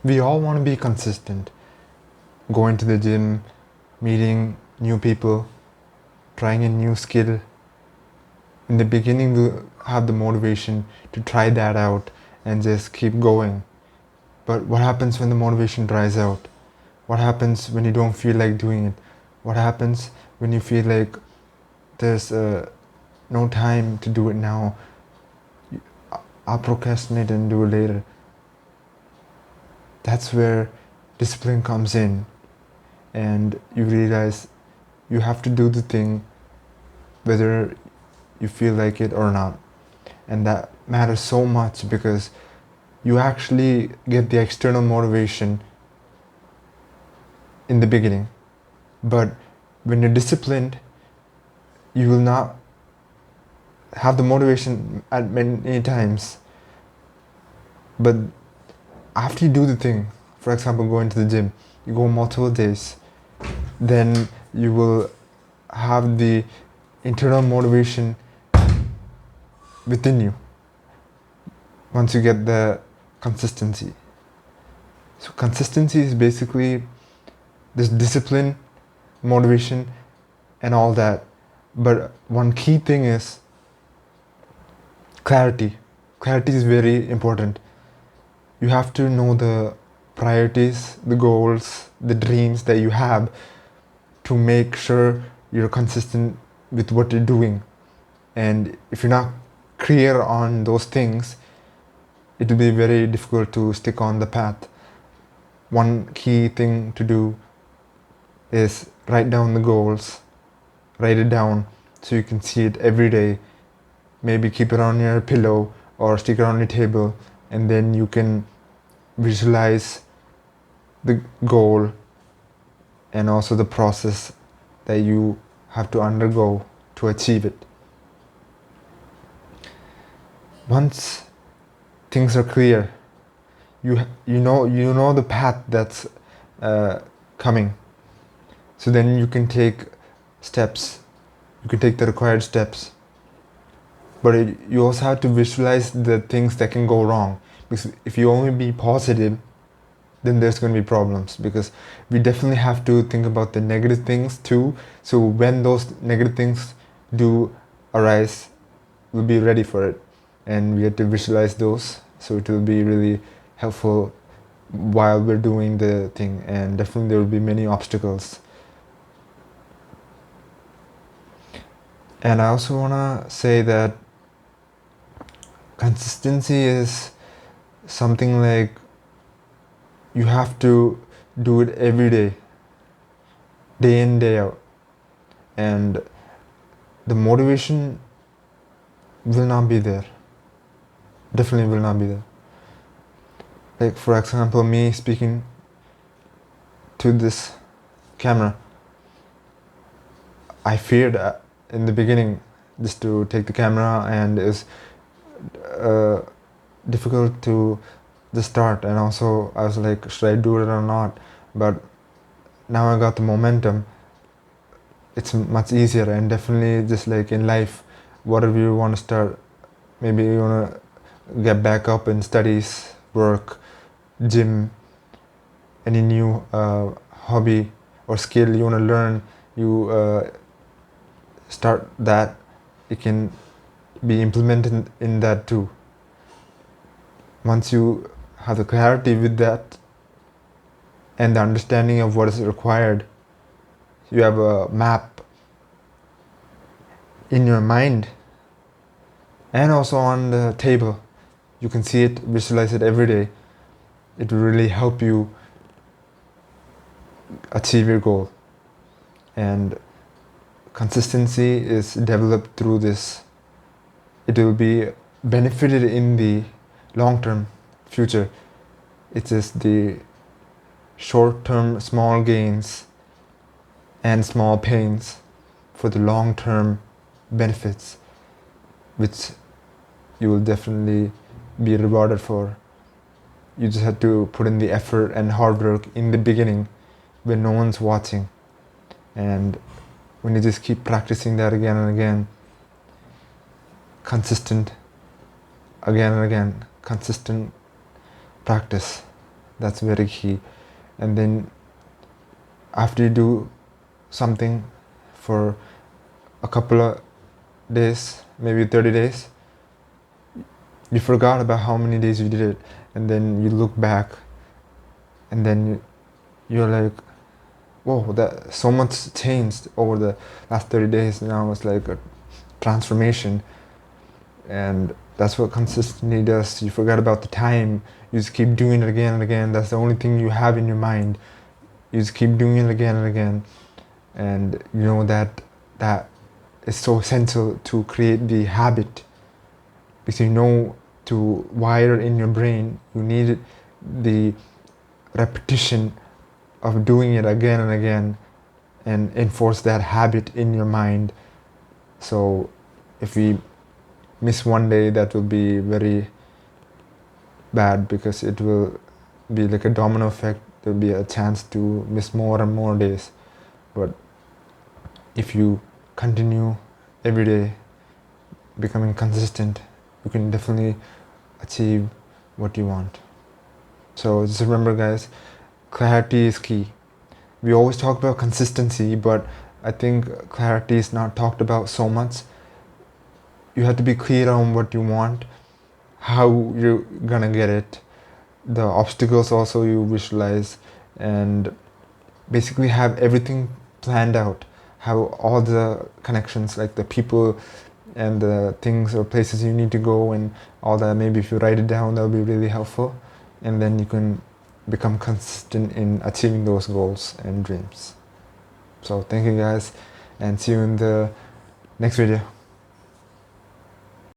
We all want to be consistent, going to the gym, meeting new people, trying a new skill. In the beginning, we'll have the motivation to try that out and just keep going. But what happens when the motivation dries out? What happens when you don't feel like doing it? What happens when you feel like there's no time to do it now? I'll procrastinate and do it later. That's where discipline comes in, and you realize you have to do the thing whether you feel like it or not. And that matters so much because you actually get the external motivation in the beginning. But when you're disciplined, you will not have the motivation at many times. But after you do the thing, for example, going to the gym, you go multiple days, then you will have the internal motivation within you once you get the consistency. So consistency is basically this discipline, motivation, and all that. But one key thing is clarity. Clarity is very important. You have to know the priorities, the goals, the dreams that you have to make sure you're consistent with what you're doing. And if you're not clear on those things, it will be very difficult to stick on the path. One key thing to do is write down the goals, write it down so you can see it every day. Maybe keep it on your pillow or stick it on your table, and then you can visualize the goal and also the process that you have to undergo to achieve it. Once things are clear, you know the path that's coming. So then you can take steps. You can take the required steps. But you also have to visualize the things that can go wrong. Because if you only be positive, then there's going to be problems. Because we definitely have to think about the negative things too. So when those negative things do arise, we'll be ready for it. And we have to visualize those. So it will be really helpful while we're doing the thing. And definitely there will be many obstacles. And I also want to say that consistency is something like you have to do it every day, day in, day out. And the motivation will not be there. Definitely will not be there. Like, for example, me speaking to this camera, I feared in the beginning just to take the camera, and it was difficult to the start, and also I was like, should I do it or not? But now I got the momentum. It's much easier. And definitely, just like in life, whatever you want to start, maybe you want to get back up in studies, work, gym, any new hobby or skill you want to learn, you start that. It can be implemented in that too. Once you have the clarity with that and the understanding of what is required, you have a map in your mind and also on the table. You can see it, visualize it every day. It will really help you achieve your goal. And consistency is developed through this. It will be benefited in the long-term future. It is the short-term small gains and small pains for the long-term benefits, which you will definitely be rewarded for. You just have to put in the effort and hard work in the beginning when no one's watching. And when you just keep practicing that again and again, consistent, again and again, consistent practice, That's very key. And then after you do something for a couple of days, maybe 30 days, you forgot about how many days you did it, and then you look back and then you're like, whoa, that so much changed over the last 30 days. Now it's like a transformation. And that's what consistency does. You forget about the time, you just keep doing it again and again. That's the only thing you have in your mind. You just keep doing it again and again. And you know that is so essential to create the habit, because you know, to wire in your brain, you need the repetition of doing it again and again and enforce that habit in your mind. So if we miss one day, that will be very bad, because it will be like a domino effect. There'll be a chance to miss more and more days. But if you continue every day becoming consistent, you can definitely achieve what you want. So just remember, guys, clarity is key. We always talk about consistency, but I think clarity is not talked about so much. You have to be clear on what you want, how you're gonna get it, the obstacles also you visualize, and basically have everything planned out. Have all the connections, like the people and the things or places you need to go and all that. Maybe if you write it down, that'll be really helpful. And then you can become consistent in achieving those goals and dreams. So thank you guys, and see you in the next video.